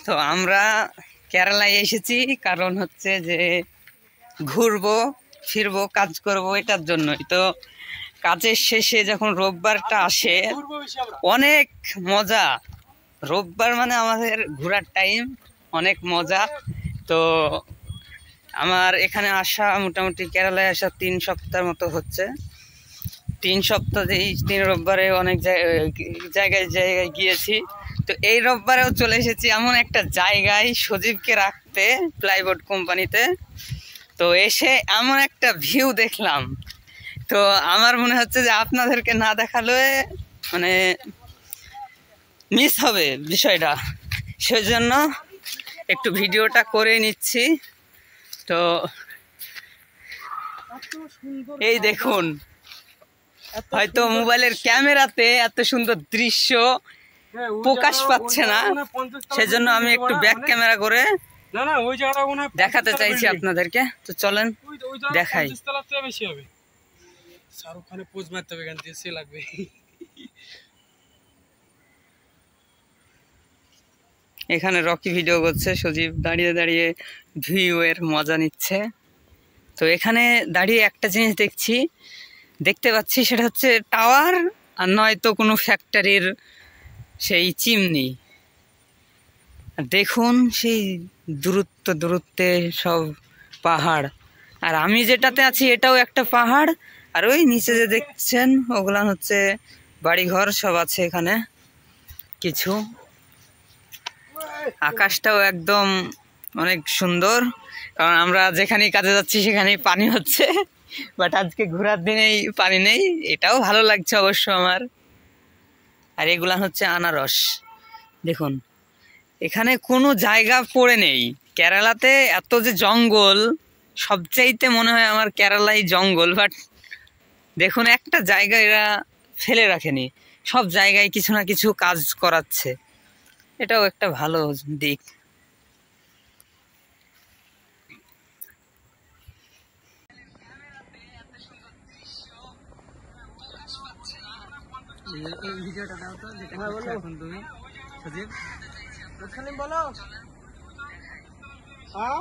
তো আমরা কেরালায় এসেছি কারণ হচ্ছে যে ঘুরবো ফিরবো কাজ করব এটার জন্যই। তো কাজের শেষে যখন রোববারটা আসে অনেক মজা। রোববার মানে আমাদের ঘোরার টাইম, অনেক মজা। তো আমার এখানে আসা মোটামুটি কেরালায় আসা 3 সপ্তাহের মতো হচ্ছে। 3 সপ্তাহ এই 3 রোববারে অনেক জায়গায় গিয়েছি। তো এই রোববারেও চলে এসেছি এমন একটা জায়গায় সজীবকে রাখতে, প্লাইবোর্ড কোম্পানিতে। তো এসে এমন একটা ভিউ দেখলাম, তো আমার মনে হচ্ছে যে আপনাদেরকে না দেখালে মানে মিস হবে বিষয়টা, সেজন্য একটু ভিডিওটা করে নিচ্ছি। তো এই দেখুন, হয়তো মোবাইলের ক্যামেরাতে এত সুন্দর দৃশ্য প্রকাশ পাচ্ছে না, সেজন্য আমি একটু ব্যাক ক্যামেরা করে দেখাতে চাইছি আপনাদেরকে। তো চলেন দেখাই। শাহরুখ খানের পোজ মারতে হবে, এখান থেকে সে লাগবে। এখানে রকি ভিডিও করছে, সজীব দাঁড়িয়ে দাঁড়িয়ে ভিউ এর মজা নিচ্ছে। তো এখানে দাঁড়িয়ে একটা জিনিস দেখতে পাচ্ছি, সেটা হচ্ছে টাওয়ার, আর নয়তো কোনো ফ্যাক্টরির সেই চিমনি। দেখুন সেই দূরত্বে সব পাহাড়, আর আমি যেটাতে আছি এটাও একটা পাহাড়। আর ওই নিচে যে দেখছেন ওগুলা হচ্ছে বাড়িঘর সব আছে এখানে কিছু। আকাশটাও একদম অনেক সুন্দর, কারণ আমরা যেখানেই কাজে যাচ্ছি সেখানেই পানি হচ্ছে, বাট আজকে ঘোরার দিনেই পানি নেই, এটাও ভালো লাগছে অবশ্য আমার। আর এগুলা হচ্ছে আনারস। দেখুন এখানে কোনো জায়গা পড়ে নেই। কেরালাতে এত যে জঙ্গল, সবচাইতে মনে হয় আমার কেরালাই জঙ্গল, বাট দেখুন একটা জায়গা এরা ফেলে রাখেনি, সব জায়গায় কিছু না কিছু কাজ করাচ্ছে, এটাও একটা ভালো দিক। এই ভিডিওটা দাও তো, যেটা করছো এখন তুমি সজীব। বলো। হ্যাঁ